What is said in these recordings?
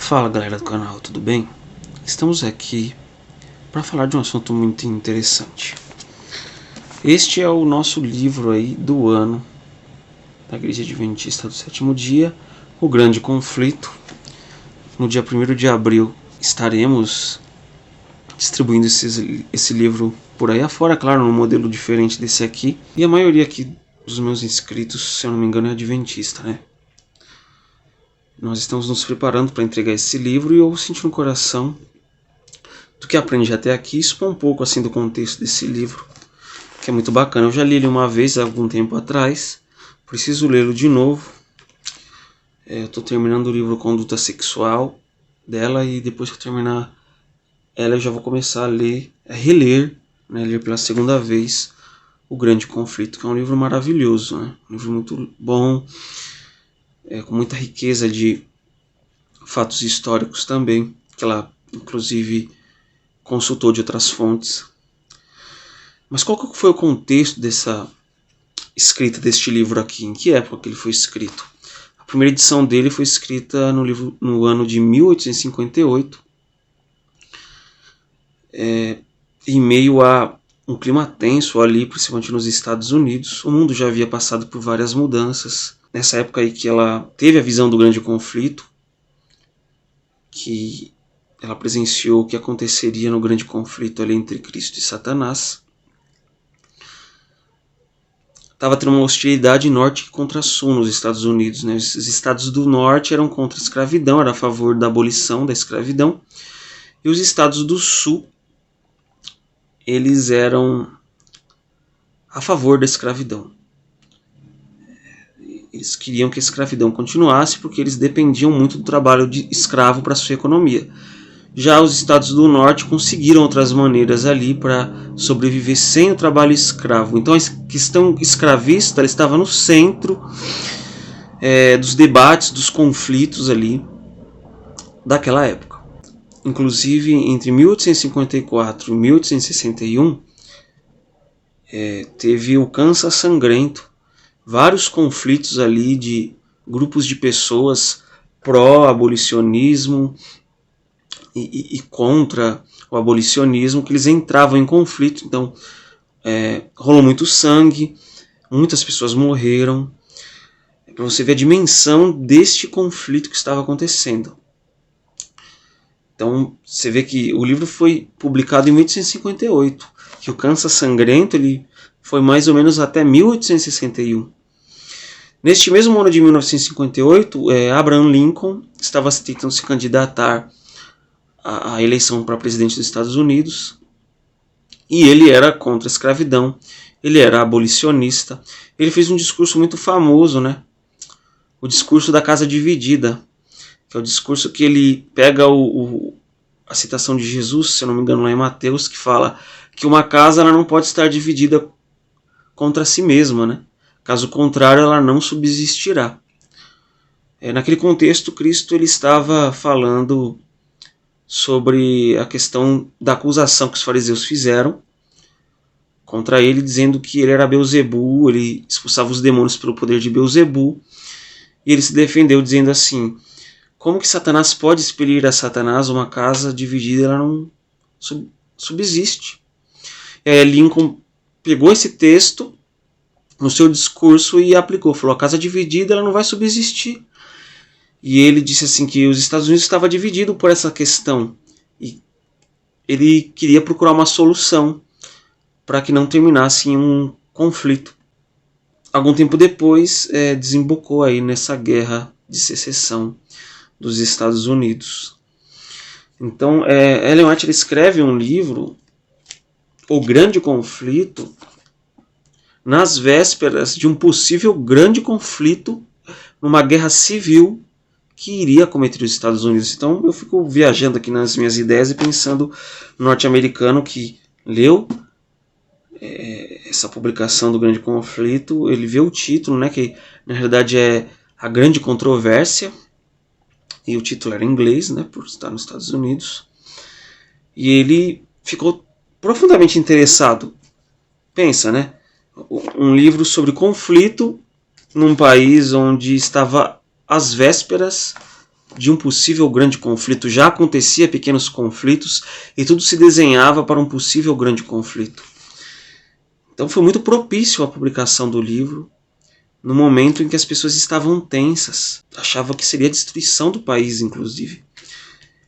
Fala galera do canal, tudo bem? Estamos aqui para falar de um assunto muito interessante. Este é o nosso livro aí do ano da Igreja Adventista do Sétimo Dia, O Grande Conflito. No dia 1º de abril estaremos distribuindo esse livro por aí afora, claro, num modelo diferente desse aqui. E a maioria aqui dos meus inscritos, se eu não me engano, é adventista, né? Nós estamos nos preparando para entregar esse livro e eu senti no coração do que aprendi até aqui, expor um pouco assim do contexto desse livro, que é muito bacana. Eu já li ele uma vez há algum tempo atrás, preciso lê-lo de novo. Eu estou terminando o livro Conduta Sexual dela e depois que eu terminar ela eu já vou começar a reler, né, ler pela segunda vez O Grande Conflito, que é um livro maravilhoso, né? Um livro muito bom, com muita riqueza de fatos históricos também, que ela inclusive consultou de outras fontes. Mas qual que foi o contexto dessa escrita deste livro aqui? Em que época ele foi escrito? A primeira edição dele foi escrita no ano de 1858, em meio a um clima tenso ali, principalmente nos Estados Unidos. O mundo já havia passado por várias mudanças. Nessa época aí que ela teve a visão do grande conflito, que ela presenciou o que aconteceria no grande conflito ali entre Cristo e Satanás. Estava tendo uma hostilidade norte contra sul nos Estados Unidos, né? Os estados do norte eram contra a escravidão, era a favor da abolição da escravidão. E os estados do sul, eles eram a favor da escravidão. Eles queriam que a escravidão continuasse porque eles dependiam muito do trabalho de escravo para sua economia. Já os estados do norte conseguiram outras maneiras ali para sobreviver sem o trabalho escravo. Então a questão escravista ela estava no centro dos debates, dos conflitos ali daquela época. Inclusive entre 1854 e 1861 teve o Kansas Sangrento, vários conflitos ali de grupos de pessoas pró-abolicionismo e contra o abolicionismo, que eles entravam em conflito. Então rolou muito sangue, muitas pessoas morreram, para você ver a dimensão deste conflito que estava acontecendo. Então você vê que o livro foi publicado em 1858, que o Kansas Sangrento ele foi mais ou menos até 1861. Neste mesmo ano de 1958, Abraham Lincoln estava tentando se candidatar à eleição para presidente dos Estados Unidos, e ele era contra a escravidão, ele era abolicionista. Ele fez um discurso muito famoso, né? O discurso da Casa Dividida, que é o discurso que ele pega a citação de Jesus, se eu não me engano lá em Mateus, que fala que uma casa ela não pode estar dividida contra si mesma, né? Caso contrário, ela não subsistirá. Naquele contexto, Cristo ele estava falando sobre a questão da acusação que os fariseus fizeram contra ele, dizendo que ele era Beelzebu, ele expulsava os demônios pelo poder de Beelzebu, e ele se defendeu dizendo assim: como que Satanás pode expelir a Satanás? Uma casa dividida ela não subsiste. Lincoln pegou esse texto no seu discurso e aplicou, falou: a casa dividida ela não vai subsistir. E ele disse assim que os Estados Unidos estavam divididos por essa questão e ele queria procurar uma solução para que não terminasse em um conflito. Algum tempo depois desembocou aí nessa guerra de secessão dos Estados Unidos. Então Ellen White escreve um livro, O Grande Conflito, nas vésperas de um possível grande conflito numa guerra civil que iria acometer os Estados Unidos. Então eu fico viajando aqui nas minhas ideias e pensando no norte-americano que leu essa publicação do Grande Conflito, ele vê o título, né, que na realidade é A Grande Controvérsia, e o título era em inglês, né, por estar nos Estados Unidos, e ele ficou profundamente interessado. Pensa, né? Um livro sobre conflito num país onde estava às vésperas de um possível grande conflito. Já acontecia pequenos conflitos e tudo se desenhava para um possível grande conflito. Então foi muito propício a publicação do livro, no momento em que as pessoas estavam tensas, achavam que seria a destruição do país, inclusive.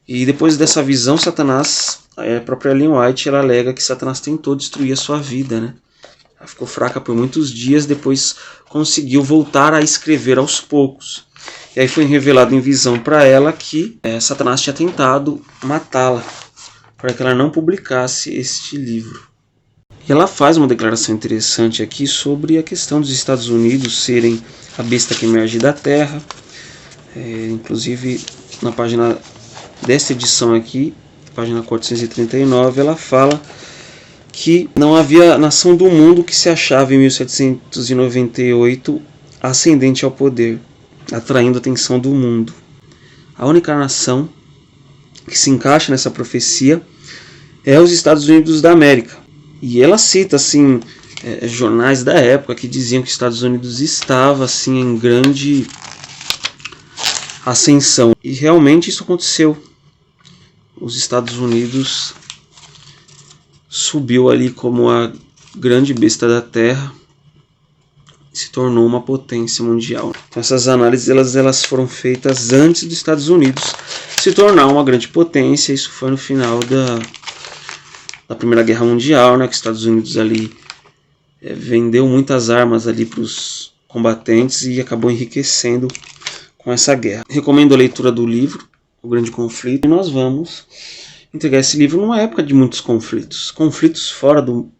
E depois dessa visão, Satanás, a própria Ellen White, ela alega que Satanás tentou destruir a sua vida, né? Ela ficou fraca por muitos dias, depois conseguiu voltar a escrever aos poucos. E aí foi revelado em visão para ela que Satanás tinha tentado matá-la, para que ela não publicasse este livro. E ela faz uma declaração interessante aqui sobre a questão dos Estados Unidos serem a besta que emerge da terra. Inclusive, na página desta edição aqui, página 439, ela fala que não havia nação do mundo que se achava em 1798 ascendente ao poder, atraindo a atenção do mundo. A única nação que se encaixa nessa profecia é os Estados Unidos da América. E ela cita assim, jornais da época que diziam que os Estados Unidos estava assim, em grande ascensão. E realmente isso aconteceu. Os Estados Unidos subiu ali como a grande besta da Terra e se tornou uma potência mundial. Então essas análises elas foram feitas antes dos Estados Unidos se tornar uma grande potência. Isso foi no final da Primeira Guerra Mundial, né, que os Estados Unidos ali vendeu muitas armas ali para os combatentes e acabou enriquecendo com essa guerra. Recomendo a leitura do livro, O Grande Conflito, e nós vamos entregar esse livro numa época de muitos conflitos fora do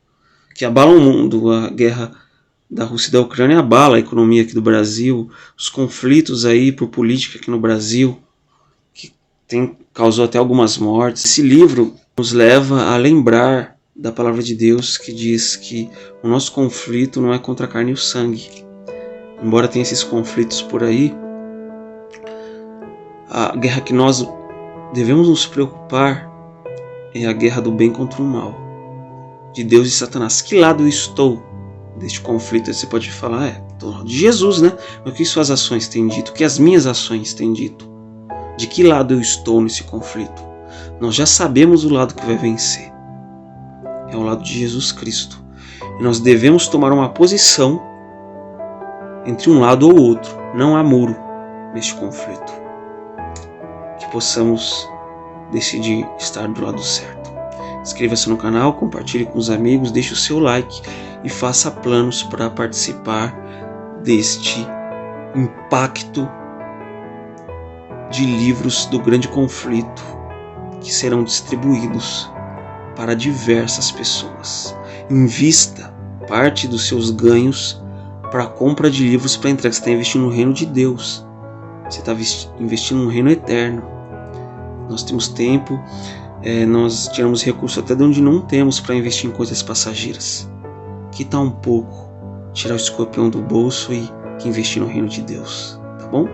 que abalam o mundo. A guerra da Rússia e da Ucrânia abala a economia aqui do Brasil, os conflitos aí por política aqui no Brasil, que causou até algumas mortes. Esse livro nos leva a lembrar da palavra de Deus, que diz que o nosso conflito não é contra a carne e o sangue. Embora tenha esses conflitos por aí, a guerra que nós devemos nos preocupar é a guerra do bem contra o mal, de Deus e Satanás. Que lado eu estou deste conflito? Você pode falar, de Jesus, né? Mas o que suas ações têm dito? O que as minhas ações têm dito? De que lado eu estou nesse conflito? Nós já sabemos o lado que vai vencer. É o lado de Jesus Cristo. E nós devemos tomar uma posição entre um lado ou outro. Não há muro neste conflito. Que possamos decidir estar do lado certo. Inscreva-se no canal, compartilhe com os amigos, deixe o seu like e faça planos para participar deste impacto de livros do Grande Conflito que serão distribuídos para diversas pessoas. Invista parte dos seus ganhos para a compra de livros para entrega. Você está investindo no reino de Deus. Você está investindo no reino eterno. Nós temos tempo, nós tiramos recursos até de onde não temos para investir em coisas passageiras. Que tal um pouco tirar o escorpião do bolso e investir no reino de Deus? Tá bom?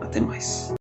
Até mais.